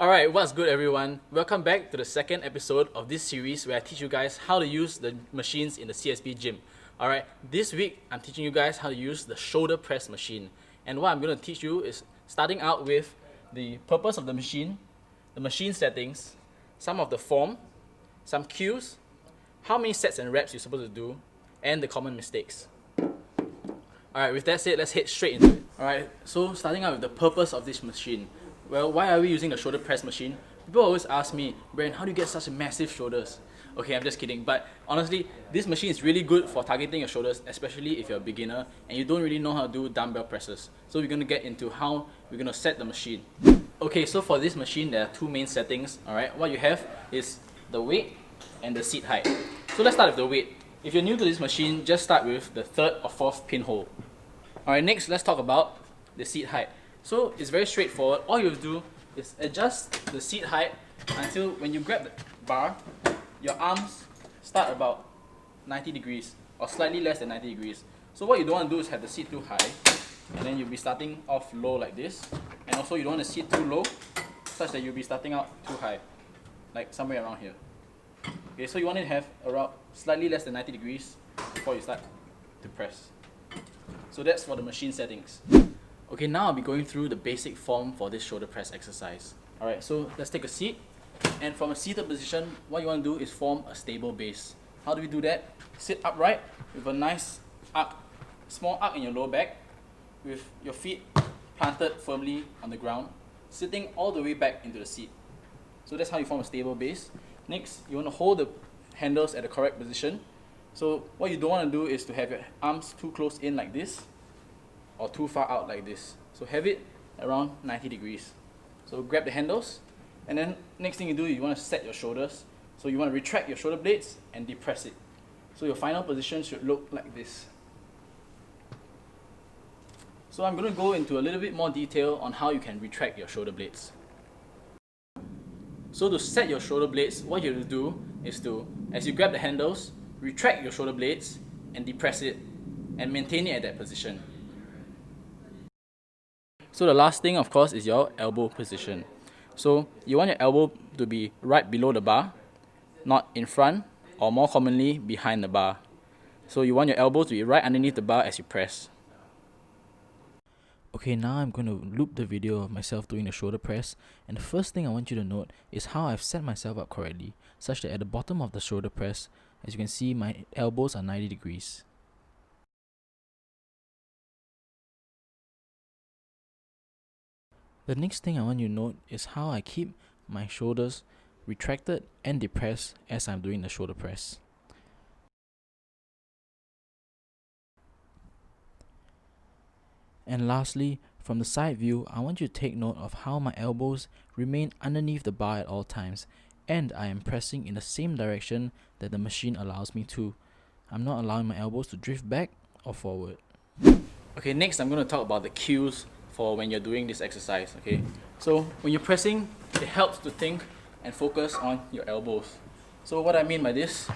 Alright, what's good everyone? Welcome back to the second episode of this series where I teach you guys how to use the machines in the CSP gym. Alright, this week I'm teaching you guys how to use the shoulder press machine. And what I'm going to teach you is starting out with the purpose of the machine settings, some of the form, some cues, how many sets and reps you're supposed to do, and the common mistakes. Alright, with that said, let's head straight into it. Alright, so starting out with the purpose of this machine. Well, why are we using the shoulder press machine? People always ask me, Brian, how do you get such massive shoulders? Okay, I'm just kidding. But honestly, this machine is really good for targeting your shoulders, especially if you're a beginner and you don't really know how to do dumbbell presses. So we're going to get into how we're going to set the machine. Okay, so for this machine, there are two main settings. Alright, what you have is the weight and the seat height. So let's start with the weight. If you're new to this machine, just start with the third or fourth pinhole. Alright, next let's talk about the seat height. So it's very straightforward. All you have to do is adjust the seat height until when you grab the bar, your arms start about 90 degrees or slightly less than 90 degrees. So what you don't want to do is have the seat too high, and then you'll be starting off low like this. And also you don't want the seat too low, such that you'll be starting out too high, like somewhere around here. Okay, so you want it to have around slightly less than 90 degrees before you start to press. So that's for the machine settings. Okay, now I'll be going through the basic form for this shoulder press exercise. Alright, so let's take a seat. And from a seated position, what you want to do is form a stable base. How do we do that? Sit upright with a nice arc, small arc in your lower back, with your feet planted firmly on the ground, sitting all the way back into the seat. So that's how you form a stable base. Next, you want to hold the handles at the correct position. So what you don't want to do is to have your arms too close in like this, or too far out like this. So have it around 90 degrees. So grab the handles, and then next thing you do, you want to set your shoulders. So you want to retract your shoulder blades and depress it. So your final position should look like this. So I'm going to go into a little bit more detail on how you can retract your shoulder blades. So to set your shoulder blades, what you have to do is to, as you grab the handles, retract your shoulder blades and depress it and maintain it at that position. So the last thing, of course, is your elbow position. So you want your elbow to be right below the bar, not in front, or more commonly, behind the bar. So you want your elbow to be right underneath the bar as you press. Okay, now I'm going to loop the video of myself doing the shoulder press, and the first thing I want you to note is how I've set myself up correctly, such that at the bottom of the shoulder press, as you can see, my elbows are 90 degrees. The next thing I want you to note is how I keep my shoulders retracted and depressed as I'm doing the shoulder press. And lastly, from the side view, I want you to take note of how my elbows remain underneath the bar at all times, and I am pressing in the same direction that the machine allows me to. I'm not allowing my elbows to drift back or forward. Okay, next I'm going to talk about the cues for when you're doing this exercise. Okay, so when you're pressing, it helps to think and focus on your elbows. So what I mean by this,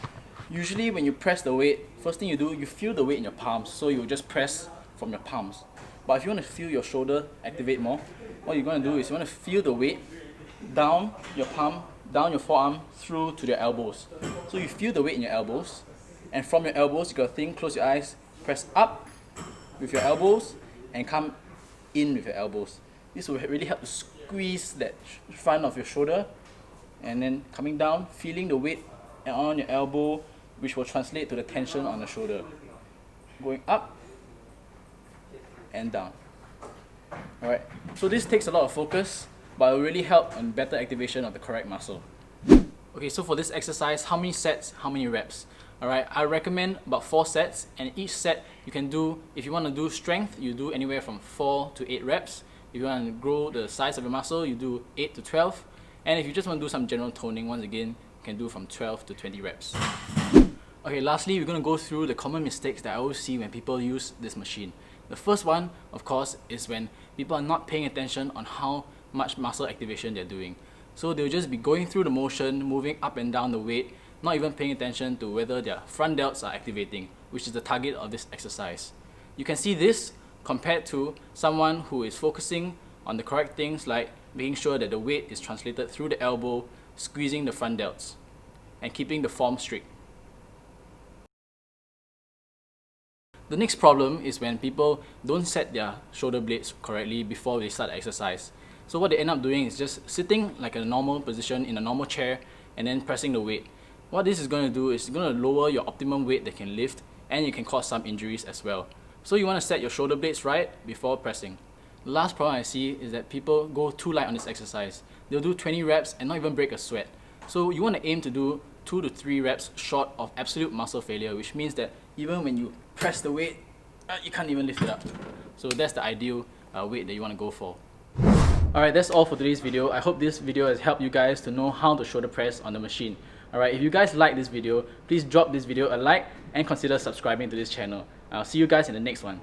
usually when you press the weight, first thing you do, you feel the weight in your palms, so you just press from your palms. But if you want to feel your shoulder activate more, what you're going to do is you want to feel the weight down your palm, down your forearm, through to your elbows. So you feel the weight in your elbows, and from your elbows, you got to think, close your eyes, press up with your elbows, and come in with your elbows. This will really help to squeeze that front of your shoulder, and then coming down, feeling the weight on your elbow, which will translate to the tension on the shoulder. Going up and down. Alright, so this takes a lot of focus, but it will really help on better activation of the correct muscle. Okay, so for this exercise, how many sets, how many reps? Alright, I recommend about 4 sets, and each set you can do, if you want to do strength, you do anywhere from 4 to 8 reps. If you want to grow the size of your muscle, you do 8 to 12. And if you just want to do some general toning, once again, you can do from 12 to 20 reps. Okay, lastly, we're going to go through the common mistakes that I always see when people use this machine. The first one, of course, is when people are not paying attention on how much muscle activation they're doing. So they'll just be going through the motion, moving up and down the weight, not even paying attention to whether their front delts are activating, which is the target of this exercise. You can see this compared to someone who is focusing on the correct things like making sure that the weight is translated through the elbow, squeezing the front delts, and keeping the form strict. The next problem is when people don't set their shoulder blades correctly before they start the exercise. So what they end up doing is just sitting like a normal position in a normal chair and then pressing the weight. What this is going to do is going to lower your optimum weight that can lift, and you can cause some injuries as well. So you want to set your shoulder blades right before pressing. The last problem I see is that people go too light on this exercise. They'll do 20 reps and not even break a sweat. So you want to aim to do 2 to 3 reps short of absolute muscle failure, which means that even when you press the weight, you can't even lift it up. So that's the ideal weight that you want to go for. Alright, that's all for today's video. I hope this video has helped you guys to know how to shoulder press on the machine. Alright, if you guys like this video, please drop this video a like and consider subscribing to this channel. I'll see you guys in the next one.